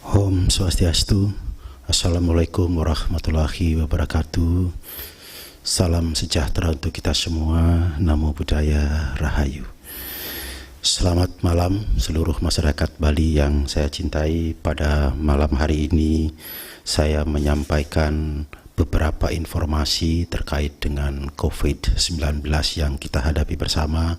Om Swastiastu. Assalamualaikum warahmatullahi wabarakatuh. Salam sejahtera untuk kita semua. Namo Buddhaya Rahayu. Selamat malam seluruh masyarakat Bali yang saya cintai. Pada malam hari ini saya menyampaikan beberapa informasi terkait dengan COVID-19 yang kita hadapi bersama.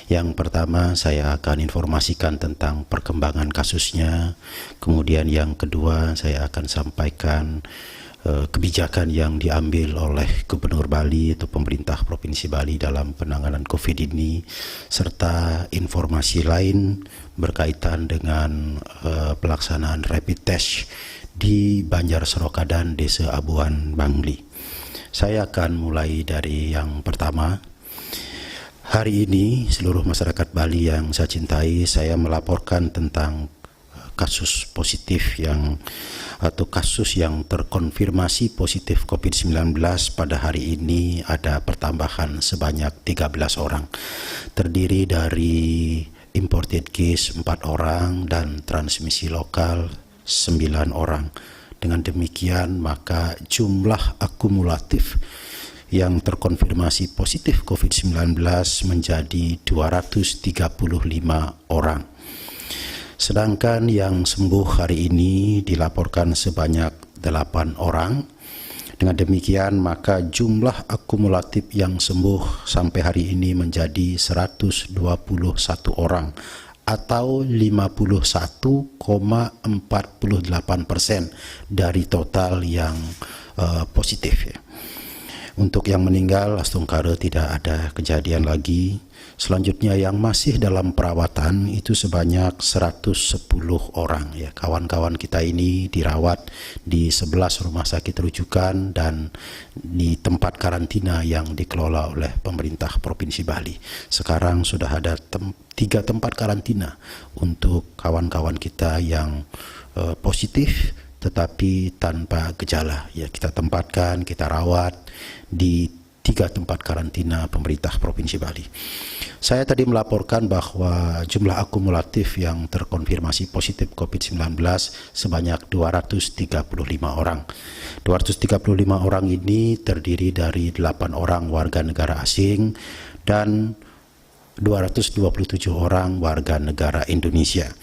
Yang pertama, saya akan informasikan tentang perkembangan kasusnya. Kemudian yang kedua, saya akan sampaikan kebijakan yang diambil oleh Gubernur Bali atau pemerintah Provinsi Bali dalam penanganan COVID ini, serta informasi lain berkaitan dengan pelaksanaan rapid test di Banjar Seroka dan Desa Abuan Bangli. Saya akan mulai dari yang pertama. Hari ini seluruh masyarakat Bali yang saya cintai, saya melaporkan tentang kasus positif atau kasus yang terkonfirmasi positif COVID-19 pada hari ini ada pertambahan sebanyak 13 orang. Terdiri dari imported case 4 orang dan transmisi lokal 9 orang. Dengan demikian maka jumlah akumulatif yang terkonfirmasi positif COVID-19 menjadi 235 orang. Sedangkan yang sembuh hari ini dilaporkan sebanyak 8 orang. Dengan demikian maka jumlah akumulatif yang sembuh sampai hari ini menjadi 121 orang atau 51,48% dari total yang positif ya. Untuk yang meninggal, astungkara tidak ada kejadian lagi. Selanjutnya yang masih dalam perawatan itu sebanyak 110 orang ya. Kawan-kawan kita ini dirawat di 11 rumah sakit rujukan dan di tempat karantina yang dikelola oleh pemerintah Provinsi Bali. Sekarang sudah ada 3 tempat karantina untuk kawan-kawan kita yang positif tetapi tanpa gejala ya, kita tempatkan, kita rawat di 3 tempat karantina pemerintah Provinsi Bali. Saya tadi melaporkan bahwa jumlah akumulatif yang terkonfirmasi positif COVID-19 sebanyak 235 orang. 235 orang ini terdiri dari 8 orang warga negara asing dan 227 orang warga negara Indonesia.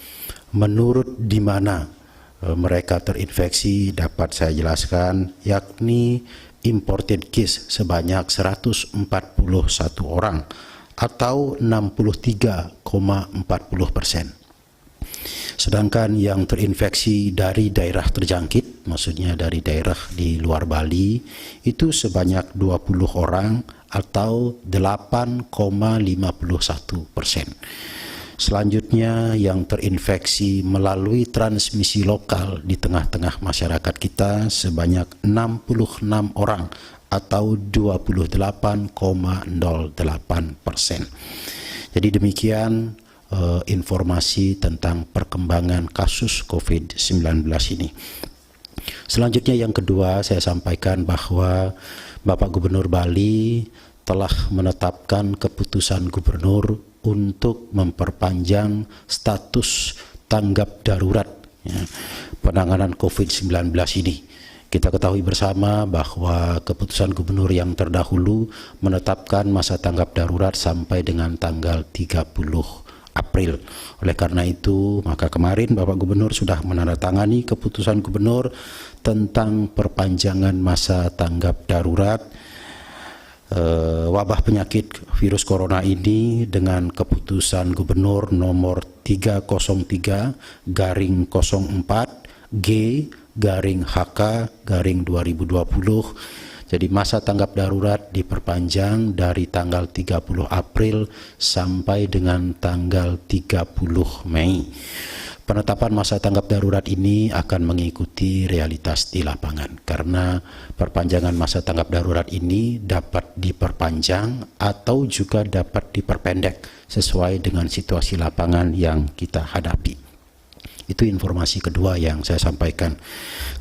Menurut di mana mereka terinfeksi dapat saya jelaskan, yakni imported case sebanyak 141 orang atau 63,40%. Sedangkan yang terinfeksi dari daerah terjangkit, maksudnya dari daerah di luar Bali, itu sebanyak 20 orang atau 8,51%. Selanjutnya yang terinfeksi melalui transmisi lokal di tengah-tengah masyarakat kita sebanyak 66 orang atau 28,08%. Jadi demikian informasi tentang perkembangan kasus COVID-19 ini. Selanjutnya yang kedua, saya sampaikan bahwa Bapak Gubernur Bali telah menetapkan keputusan gubernur untuk memperpanjang status tanggap darurat ya, penanganan COVID-19 ini. Kita ketahui bersama bahwa keputusan gubernur yang terdahulu menetapkan masa tanggap darurat sampai dengan tanggal 30 April. Oleh karena itu, maka kemarin Bapak Gubernur sudah menandatangani keputusan gubernur tentang perpanjangan masa tanggap darurat wabah penyakit virus corona ini dengan keputusan gubernur nomor 303/04 G/HK/2020. Jadi masa tanggap darurat diperpanjang dari tanggal 30 April sampai dengan tanggal 30 Mei. Penetapan masa tanggap darurat ini akan mengikuti realitas di lapangan, karena perpanjangan masa tanggap darurat ini dapat diperpanjang atau juga dapat diperpendek sesuai dengan situasi lapangan yang kita hadapi. Itu informasi kedua yang saya sampaikan.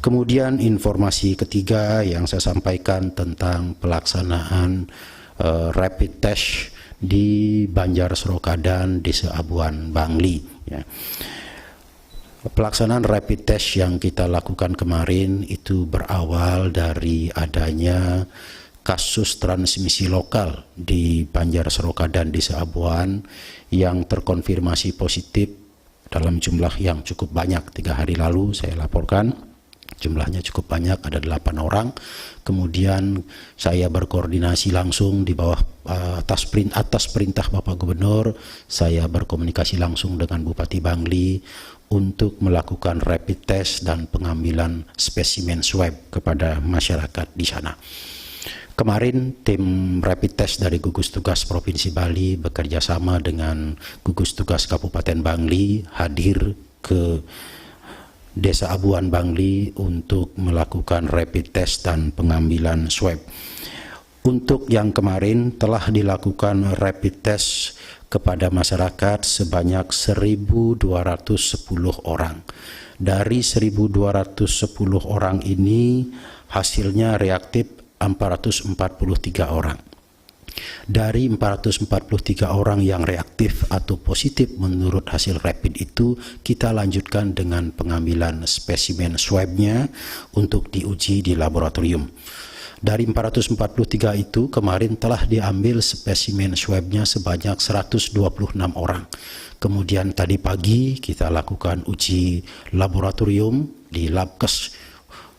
Kemudian informasi ketiga yang saya sampaikan tentang pelaksanaan rapid test di Banjar Seroka dan Desa Abuan Bangli ya. Pelaksanaan rapid test yang kita lakukan kemarin itu berawal dari adanya kasus transmisi lokal di Banjar Seroka dan Desa Abuan yang terkonfirmasi positif dalam jumlah yang cukup banyak. 3 hari lalu saya laporkan jumlahnya cukup banyak, ada 8 orang. Kemudian saya berkoordinasi langsung di bawah atas perintah Bapak Gubernur, saya berkomunikasi langsung dengan Bupati Bangli untuk melakukan rapid test dan pengambilan spesimen swab kepada masyarakat di sana. Kemarin tim rapid test dari gugus tugas Provinsi Bali bekerja sama dengan gugus tugas Kabupaten Bangli hadir ke Desa Abuan Bangli untuk melakukan rapid test dan pengambilan swab. Untuk yang kemarin telah dilakukan rapid test kepada masyarakat sebanyak 1.210 orang. Dari 1.210 orang ini hasilnya reaktif 443 orang. Dari 443 orang yang reaktif atau positif menurut hasil rapid itu, kita lanjutkan dengan pengambilan spesimen swabnya untuk diuji di laboratorium. Dari 443 itu kemarin telah diambil spesimen swabnya sebanyak 126 orang. Kemudian tadi pagi kita lakukan uji laboratorium di Labkes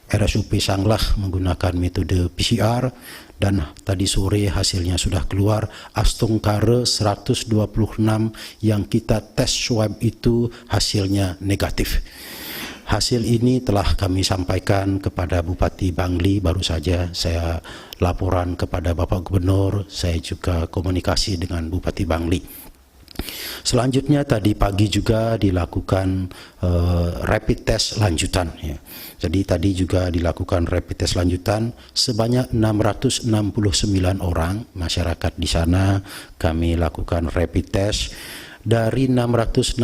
RSUP Sanglah menggunakan metode PCR, dan tadi sore hasilnya sudah keluar. Astungkare 126 yang kita tes swab itu hasilnya negatif. Hasil ini telah kami sampaikan kepada Bupati Bangli, baru saja saya laporan kepada Bapak Gubernur, saya juga komunikasi dengan Bupati Bangli. Selanjutnya tadi pagi juga dilakukan rapid test lanjutan ya. Jadi tadi juga dilakukan rapid test lanjutan sebanyak 669 orang masyarakat di sana kami lakukan rapid test. Dari 669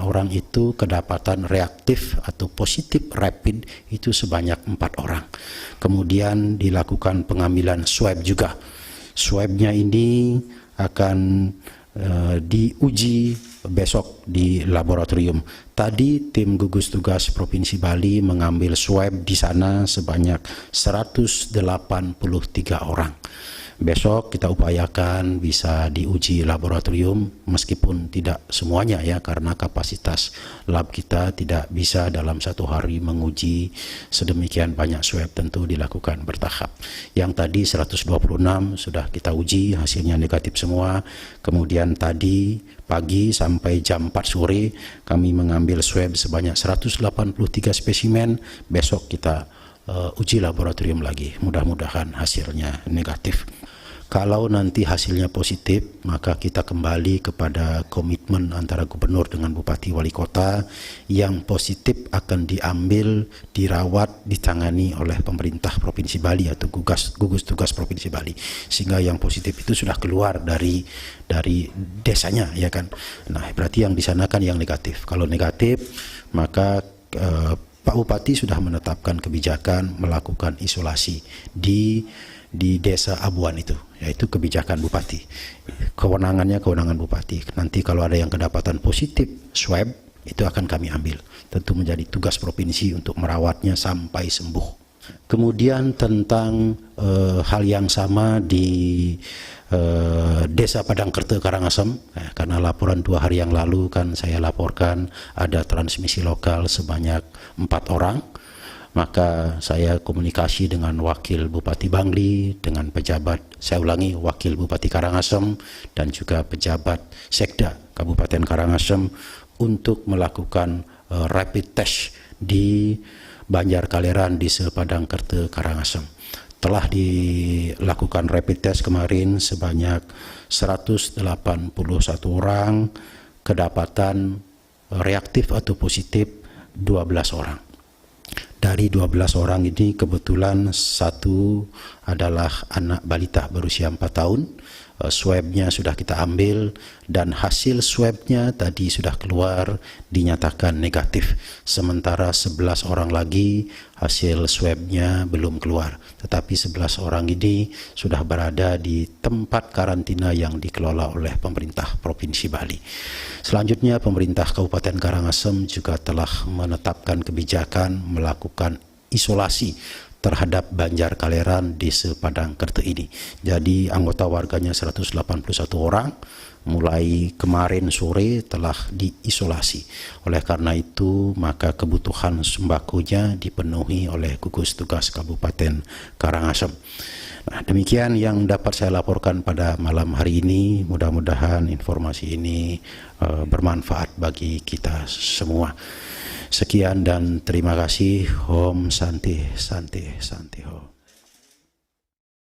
orang itu kedapatan reaktif atau positif rapid itu sebanyak 4 orang. Kemudian dilakukan pengambilan swab juga. Swabnya ini akan diuji besok di laboratorium. Tadi tim gugus tugas Provinsi Bali mengambil swab di sana sebanyak 183 orang. Besok kita upayakan bisa diuji laboratorium meskipun tidak semuanya ya, karena kapasitas lab kita tidak bisa dalam 1 hari menguji sedemikian banyak swab, tentu dilakukan bertahap. Yang tadi 126 sudah kita uji, hasilnya negatif semua. Kemudian tadi pagi sampai jam 4 sore kami mengambil swab sebanyak 183 spesimen. Besok kita uji laboratorium lagi, mudah-mudahan hasilnya negatif. Kalau nanti hasilnya positif, maka kita kembali kepada komitmen antara gubernur dengan bupati wali kota. Yang positif akan diambil, dirawat, ditangani oleh pemerintah Provinsi Bali atau gugus tugas Provinsi Bali, sehingga yang positif itu sudah keluar dari desanya ya kan. Nah, berarti yang di sana kan yang negatif. Kalau negatif, maka Pak Bupati sudah menetapkan kebijakan melakukan isolasi di Desa Abuan itu, yaitu kebijakan Bupati. Kewenangannya kewenangan Bupati. Nanti kalau ada yang kedapatan positif swab, itu akan kami ambil. Tentu menjadi tugas provinsi untuk merawatnya sampai sembuh. Kemudian tentang hal yang sama di Desa Padangkerte Karangasem, karena laporan 2 hari yang lalu kan saya laporkan ada transmisi lokal sebanyak 4 orang. Maka saya komunikasi dengan wakil Bupati Bangli, dengan pejabat, saya ulangi, wakil Bupati Karangasem dan juga pejabat Sekda Kabupaten Karangasem untuk melakukan rapid test di Banjar Kaleran di Padangkerte Karangasem. Telah dilakukan rapid test kemarin sebanyak 181 orang, kedapatan reaktif atau positif 12 orang. Dari 12 orang ini kebetulan 1 adalah anak balita berusia 4 tahun, swabnya sudah kita ambil dan hasil swabnya tadi sudah keluar dinyatakan negatif. Sementara 11 orang lagi hasil swabnya belum keluar. Tetapi 11 orang ini sudah berada di tempat karantina yang dikelola oleh pemerintah Provinsi Bali. Selanjutnya pemerintah Kabupaten Karangasem juga telah menetapkan kebijakan melakukan isolasi terhadap Banjar Kaleran Desa Padang Kerte ini. Jadi anggota warganya 181 orang mulai kemarin sore telah diisolasi. Oleh karena itu maka kebutuhan sembakonya dipenuhi oleh gugus tugas Kabupaten Karangasem. Nah, demikian yang dapat saya laporkan pada malam hari ini. Mudah-mudahan informasi ini bermanfaat bagi kita semua. Sekian dan terima kasih. Om Santi Santi Santi Om.